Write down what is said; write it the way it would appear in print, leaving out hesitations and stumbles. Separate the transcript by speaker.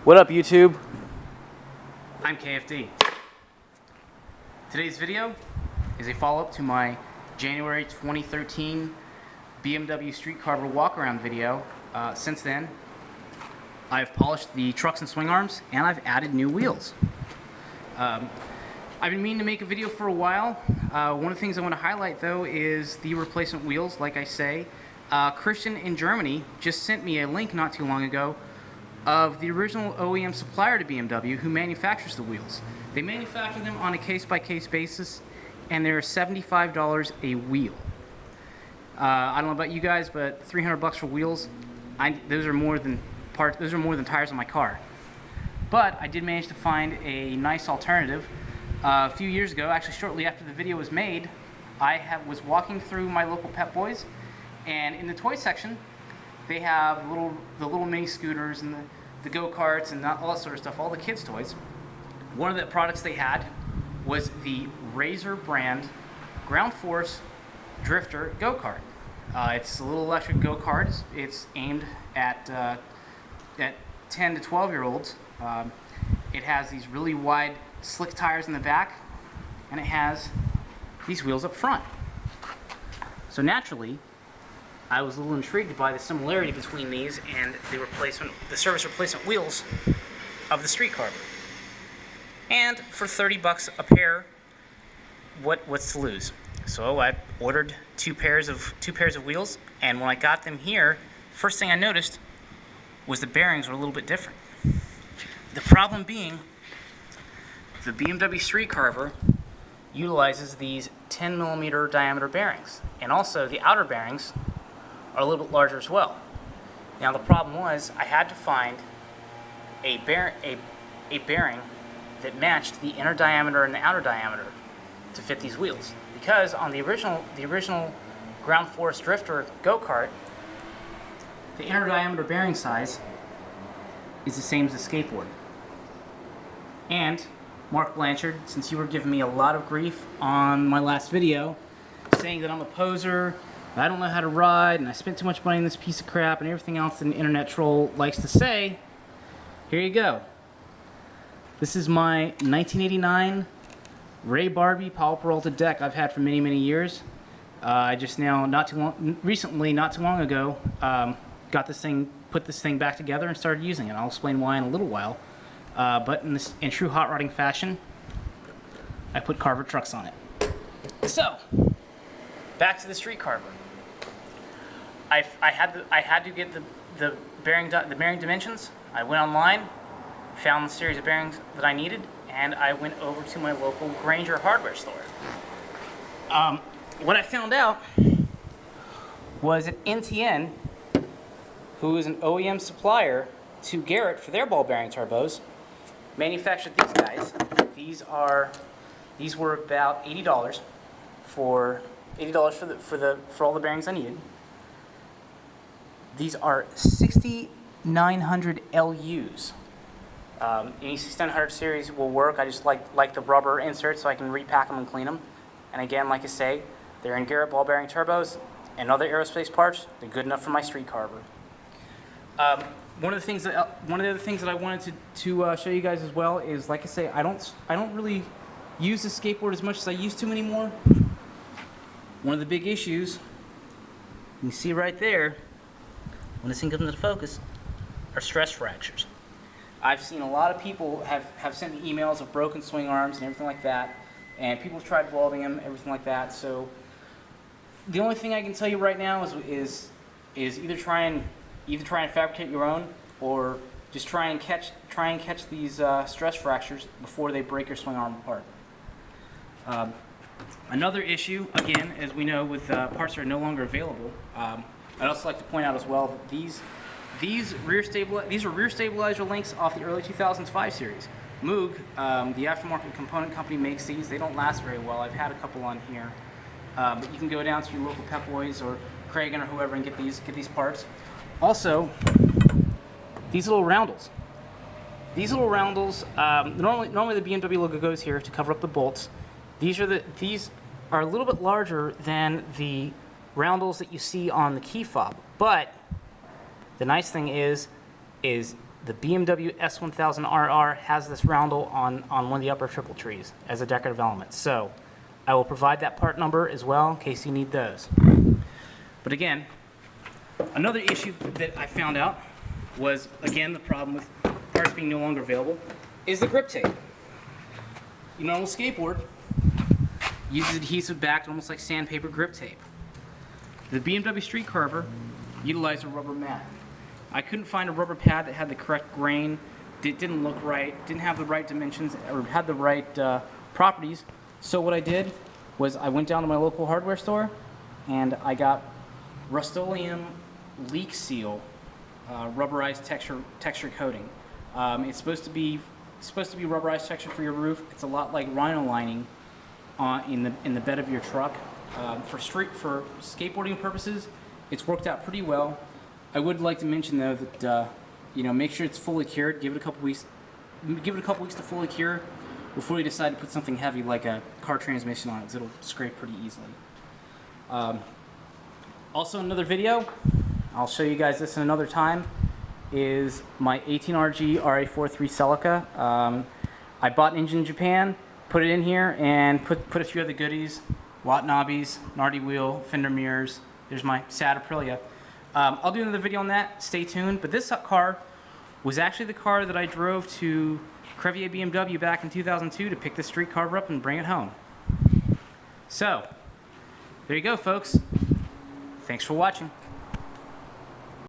Speaker 1: What up, YouTube?
Speaker 2: I'm KFD. Today's video is a follow-up to my January 2013 BMW StreetCarver walk-around video. Since then, I've polished the trucks and swing arms, and I've added new wheels. I've been meaning to make a video for a while. One of the things I want to highlight, though, is the replacement wheels. Like I say, Christian in Germany just sent me a link not too long ago of the original OEM supplier to BMW who manufactures the wheels. They manufacture them on a case-by-case basis, and they're $75 a wheel. I don't know about you guys, but $300 for wheels, those are more than tires on my car. But I did manage to find a nice alternative. A few years ago, actually shortly after the video was made, I was walking through my local Pep Boys, and in the toy section, they have the little mini scooters and the go-karts and all that sort of stuff, all the kids' toys. One of the products they had was the Razor brand GroundForce Drifter Go-Kart. It's a little electric go-kart. It's aimed at 10 to 12-year-olds. It has these really wide, slick tires in the back, and it has these wheels up front. So naturally, I was a little intrigued by the similarity between these and the service replacement wheels of the StreetCarver. And for 30 bucks a pair, what's to lose? So I ordered two pairs of wheels, and when I got them here, first thing I noticed was the bearings were a little bit different. The problem being, the BMW StreetCarver utilizes these 10mm diameter bearings, and also the outer bearings are a little bit larger as well. Now the problem was I had to find a bearing that matched the inner diameter and the outer diameter to fit these wheels, because on the original GroundForce Drifter Go-Kart, the inner diameter bearing size is the same as the skateboard. And Mark Blanchard, since you were giving me a lot of grief on my last video, saying that I'm a poser, I don't know how to ride, and I spent too much money on this piece of crap, and everything else that an internet troll likes to say, here you go. This is my 1989 Ray Barbie Powell-Peralta deck I've had for many, many years. I just now, not too long ago, put this thing back together and started using it. I'll explain why in a little while. But in true hot rodding fashion, I put Carver trucks on it. So, back to the StreetCarver. I had to get the bearing dimensions. I went online, found the series of bearings that I needed, and I went over to my local Grainger hardware store. What I found out was that NTN, who is an OEM supplier to Garrett for their ball bearing turbos, manufactured these guys. These were about $80 for all the bearings I needed. These are 6900 LUs. Any 6900 series will work. I just like the rubber inserts so I can repack them and clean them. And again, like I say, they're in Garrett ball bearing turbos and other aerospace parts. They're good enough for my StreetCarver. One of the other things that I wanted to show you guys as well is, like I say, I don't really use the skateboard as much as I used to anymore. One of the big issues, you can see right there, when this thing comes into focus, are stress fractures. I've seen a lot of people have sent me emails of broken swing arms and everything like that, and people have tried welding them, everything like that. So the only thing I can tell you right now is either try and fabricate your own, or just try and catch these stress fractures before they break your swing arm apart. Another issue, again, as we know, with parts that are no longer available, I'd also like to point out as well that these are rear stabilizer links off the early 2005 series. Moog, the aftermarket component company, makes these. They don't last very well. I've had a couple on here, but you can go down to your local Pep Boys or Kragen or whoever and get these parts. Also, these little roundels. These little roundels, normally the BMW logo goes here to cover up the bolts. These are a little bit larger than the roundels that you see on the key fob, but the nice thing is the BMW S1000RR has this roundel on one of the upper triple trees as a decorative element. So I will provide that part number as well in case you need those. But again, another issue that I found out was, again, the problem with parts being no longer available is the grip tape. Your normal skateboard uses adhesive backed, almost like sandpaper grip tape. The BMW StreetCarver utilized a rubber mat. I couldn't find a rubber pad that had the correct grain, didn't look right, didn't have the right dimensions, or had the right properties. So what I did was I went down to my local hardware store and I got Rust-Oleum Leak Seal rubberized texture coating. It's supposed to be rubberized texture for your roof. It's a lot like rhino lining in the bed of your truck. For skateboarding purposes, it's worked out pretty well. I would like to mention though that make sure it's fully cured. Give it a couple weeks. Give it a couple weeks to fully cure before you decide to put something heavy like a car transmission on it, 'cause it'll scrape pretty easily. Also, another video, I'll show you guys this in another time, is my 18RG RA43 Celica. I bought an engine in Japan, put it in here, and put a few other goodies: watt knobbies, Nardi wheel, fender mirrors. There's my sad Aprilia. I'll do another video on that. Stay tuned. But this car was actually the car that I drove to Crevier BMW back in 2002 to pick the StreetCarver up and bring it home. So, there you go, folks. Thanks for watching.